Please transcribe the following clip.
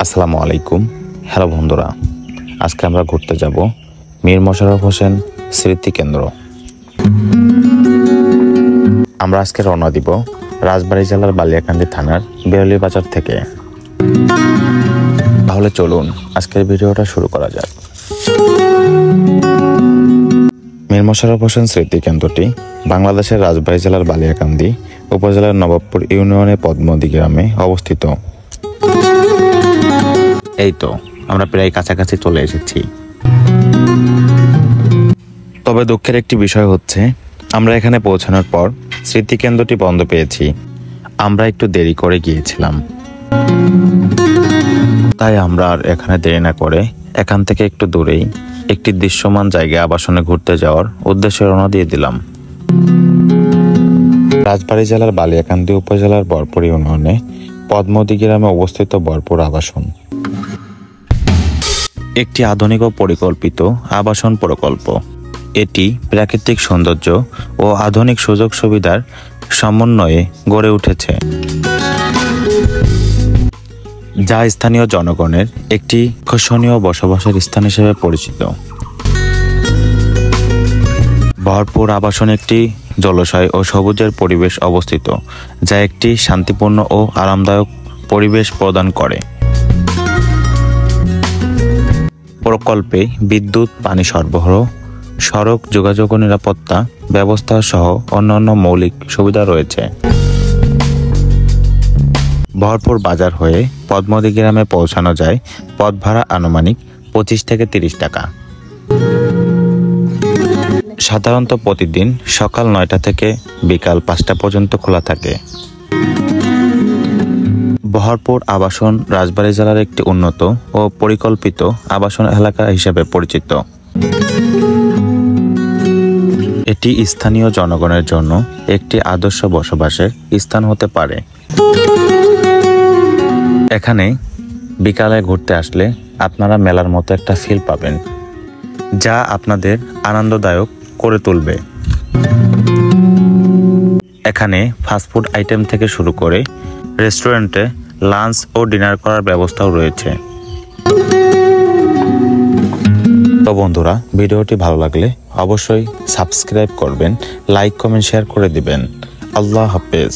আসসালামু আলাইকুম। হ্যালো বন্ধুরা, আজকে আমরা ঘুরতে যাব মীর মোশাররফ হোসেন স্মৃতি কেন্দ্র। আমরা আজকে রওনা দিব রাজবাড়ী জেলার বালিয়াকান্দি থানার বেরলি বাজার থেকে। তাহলে চলুন আজকের ভিডিওটা শুরু করা যাক। মীর মোশাররফ হোসেন স্মৃতি কেন্দ্রটি বাংলাদেশের রাজবাড়ী জেলার বালিয়াকান্দি উপজেলার নবাবপুর ইউনিয়নের পদ্মদি গ্রামে অবস্থিত। এই তো আমরা প্রায় কাছাকাছি চলে এসেছি। তবে দুঃখের একটি বিষয় হচ্ছে, আমরা এখানে পৌঁছানোর পর স্মৃতি কেন্দ্রটি বন্ধ পেয়েছি। আমরা একটু দেরি করে গিয়েছিলাম, তাই আমরা আর এখানে দেরি না করে এখান থেকে একটু দূরেই একটি দৃশ্যমান জায়গায় আবাসনে ঘুরতে যাওয়ার উদ্দেশ্যে রওনা দিয়ে দিলাম। রাজবাড়ী জেলার বালিয়াকান্দি উপজেলার বরপুর ইউনিয়নে পদ্মদি গ্রামে অবস্থিত বরপুর আবাসন একটি আধুনিক ও পরিকল্পিত আবাসন প্রকল্প। এটি প্রাকৃতিক সৌন্দর্য ও আধুনিক সুযোগ সুবিধার সমন্বয়ে গড়ে উঠেছে, যা স্থানীয় জনগণের একটি আকর্ষণীয় বসবাসের স্থান হিসেবে পরিচিত। ভরপুর আবাসন একটি জলাশয় ও সবুজের পরিবেশ অবস্থিত, যা একটি শান্তিপূর্ণ ও আরামদায়ক পরিবেশ প্রদান করে। প্রকল্পে বিদ্যুৎ, পানি সরবরাহ, সড়ক যোগাযোগ ও নিরাপত্তা ব্যবস্থা সহ অন্যান্য মৌলিক সুবিধা রয়েছে। ভরপুর বাজার হয়ে পদ্মদি গ্রামে পৌঁছানো যায় পথ ভাড়া আনুমানিক 25 থেকে 30 টাকা। সাধারণত প্রতিদিন সকাল 9টা থেকে বিকাল 5টা পর্যন্ত খোলা থাকে। ভরপুর আবাসন রাজবাড়ী জেলার একটি উন্নত ও পরিকল্পিত আবাসন এলাকা হিসেবে পরিচিত। এটি স্থানীয় জনগণের জন্য একটি আদর্শ বসবাসের স্থান হতে পারে। এখানে বিকালে ঘুরতে আসলে আপনারা মেলার মতো একটা ফিল পাবেন, যা আপনাদের আনন্দদায়ক করে তুলবে। এখানে ফাস্টফুড আইটেম থেকে শুরু করে রেস্টুরেন্টে লাঞ্চ ও ডিনার করার ব্যবস্থাও রয়েছে। তো বন্ধুরা, ভিডিওটি ভালো লাগলে অবশ্যই সাবস্ক্রাইব করবেন, লাইক, কমেন্ট, শেয়ার করে দিবেন। আল্লাহ হাফেজ।